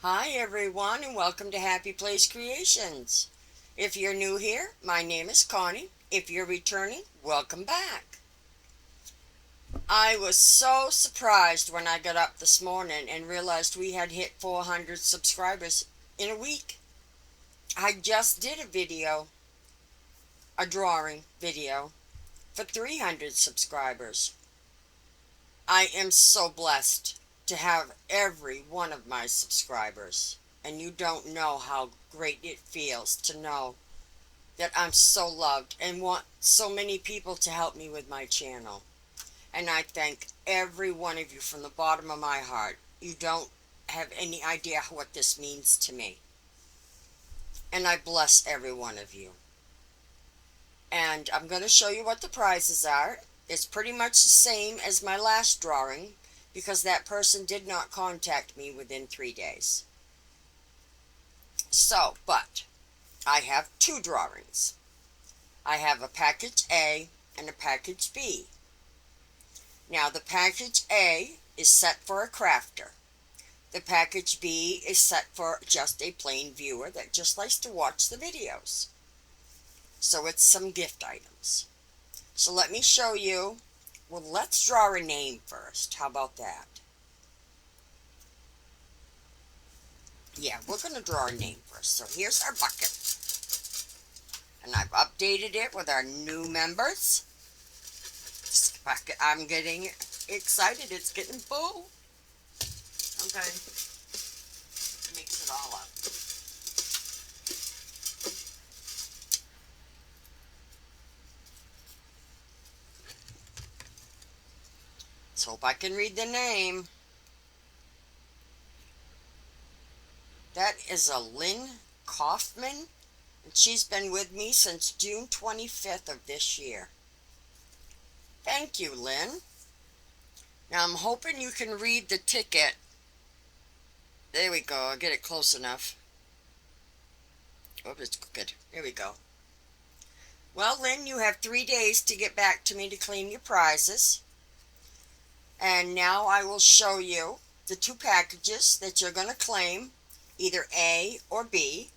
Hi everyone and welcome to Happy Place Creations. If you're new here, my name is Connie. If you're returning, welcome back. I was so surprised when I got up this morning and realized we had hit 400 subscribers in a week. I just did a drawing video for 300 subscribers. I am so blessed to have every one of my subscribers, and you don't know how great it feels to know that I'm so loved and want so many people to help me with my channel. And I thank every one of you from the bottom of my heart. You don't have any idea what this means to me. And I bless every one of you. And I'm going to show you what the prizes are. It's pretty much the same as my last drawing because that person did not contact me within 3 days. So, but I have two drawings. I have a package A and a package B. Now the package A is set for a crafter. The package B is set for just a plain viewer that just likes to watch the videos. So it's some gift items. So let me show you. Well, let's draw a name first. How about that? Yeah, we're going to draw a name first. So here's our bucket. And I've updated it with our new members. This bucket, I'm getting excited. It's getting full. Okay. Mix it all up. Let's hope I can read the name. That is a Lynn Kaufman, and she's been with me since June 25th of this year. Thank you, Lynn. Now I'm hoping you can read the ticket. There we go. I'll get it close enough. Oh, it's good. Here we go. Well, Lynn, you have 3 days to get back to me to claim your prizes. And now I will show you the two packages that you're going to claim, either A or B.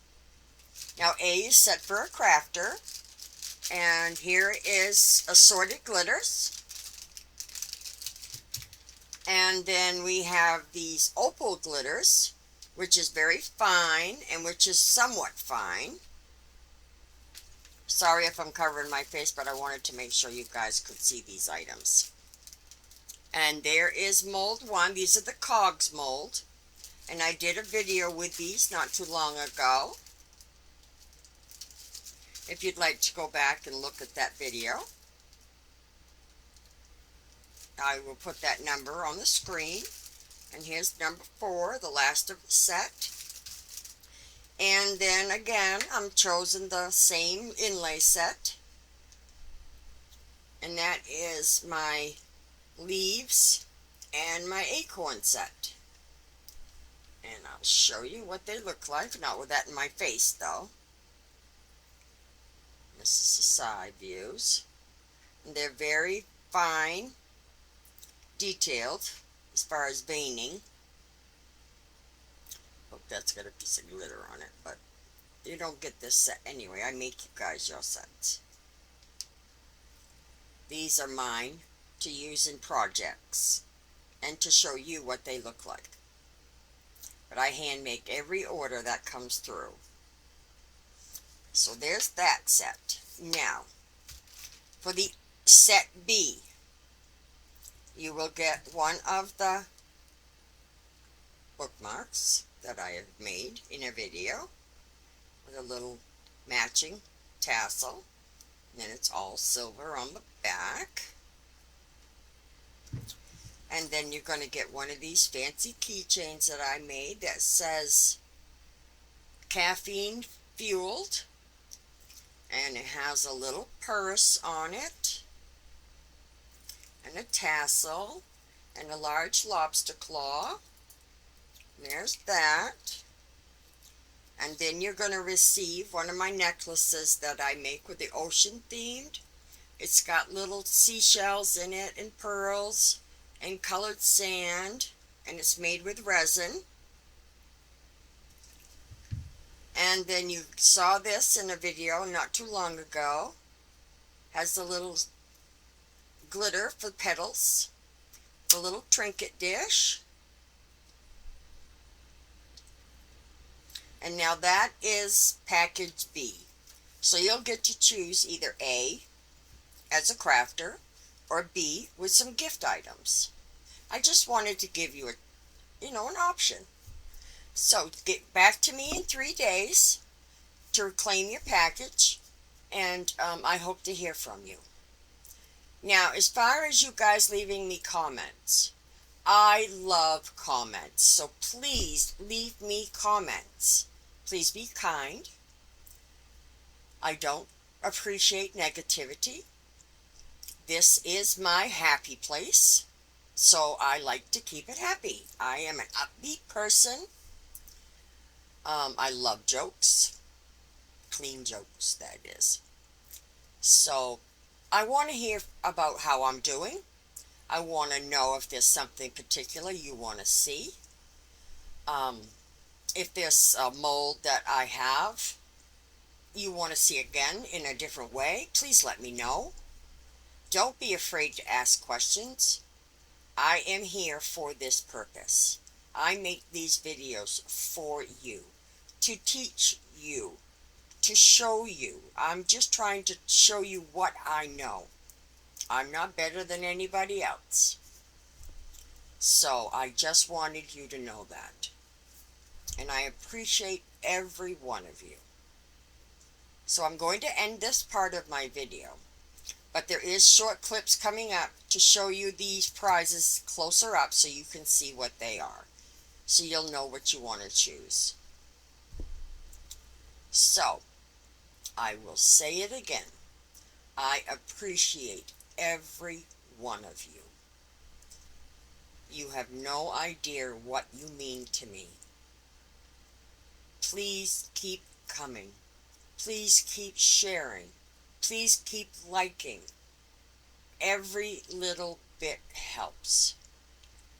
Now A is set for a crafter, and here is assorted glitters. And then we have these opal glitters, which is very fine and which is somewhat fine. Sorry if I'm covering my face, but I wanted to make sure you guys could see these items. And there is mold 1. These are the cogs mold. And I did a video with these not too long ago. If you'd like to go back and look at that video, I will put that number on the screen. And here's number 4, the last of the set. And then again, I'm chosen the same inlay set. And that is my leaves and my acorn set. And I'll show you what they look like. Not with that in my face though. This is the side views. And they're very fine, detailed as far as veining. Hope that's got a piece of glitter on it, but you don't get this set anyway. I make you guys your sets. These are mine to use in projects and to show you what they look like. But I hand make every order that comes through. So there's that set. Now, for the set B, you will get one of the bookmarks that I have made in a video with a little matching tassel. And then it's all silver on the back. And then you're going to get one of these fancy keychains that I made that says caffeine fueled. And it has a little purse on it. And a tassel. And a large lobster claw. There's that. And then you're going to receive one of my necklaces that I make with the ocean themed. It's got little seashells in it and pearls and colored sand, and it's made with resin. And then you saw this in a video not too long ago. Has the little glitter for petals, the little trinket dish. And now that is package B. So you'll get to choose either A, as a crafter, or B, with some gift items. I just wanted to give you an option. So get back to me in 3 days to reclaim your package, and I hope to hear from you. Now, as far as you guys leaving me comments, I love comments, so please leave me comments. Please be kind. I don't appreciate negativity. This is my happy place, so I like to keep it happy. I am an upbeat person. I love jokes, clean jokes, that is. So I want to hear about how I'm doing. I want to know if there's something particular you want to see. If there's a mold that I have you want to see again in a different way, please let me know. Don't be afraid to ask questions. I am here for this purpose. I make these videos for you, to teach you, to show you. I'm just trying to show you what I know. I'm not better than anybody else. So I just wanted you to know that. And I appreciate every one of you. So I'm going to end this part of my video. But there is short clips coming up to show you these prizes closer up so you can see what they are. So you'll know what you want to choose. So, I will say it again. I appreciate every one of you. You have no idea what you mean to me. Please keep coming. Please keep sharing. Please keep liking. Every little bit helps.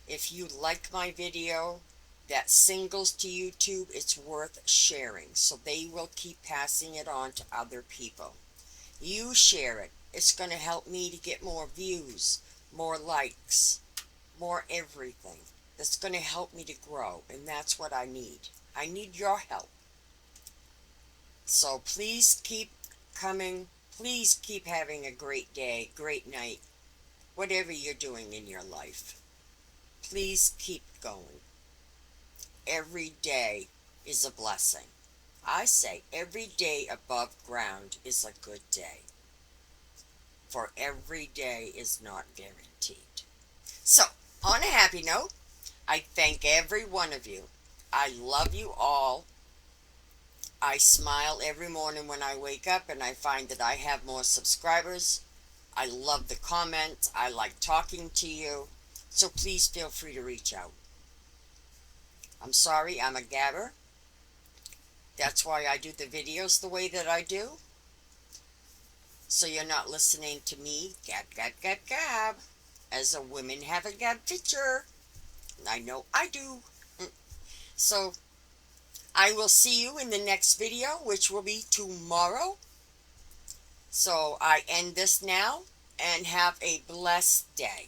If you like my video that singles to YouTube, it's worth sharing, so they will keep passing it on to other people. You share it. It's going to help me to get more views, more likes, more everything. That's going to help me to grow, and that's what I need. I need your help. So please keep coming. Please keep having a great day, great night, whatever you're doing in your life. Please keep going. Every day is a blessing. I say every day above ground is a good day. For every day is not guaranteed. So, on a happy note, I thank every one of you. I love you all. I smile every morning when I wake up and I find that I have more subscribers. I love the comments. I like talking to you. So please feel free to reach out. I'm sorry, I'm a gabber. That's why I do the videos the way that I do. So you're not listening to me gab, gab, gab, gab. As a woman have a gab feature. I know I do. So I will see you in the next video, which will be tomorrow. So I end this now, and have a blessed day.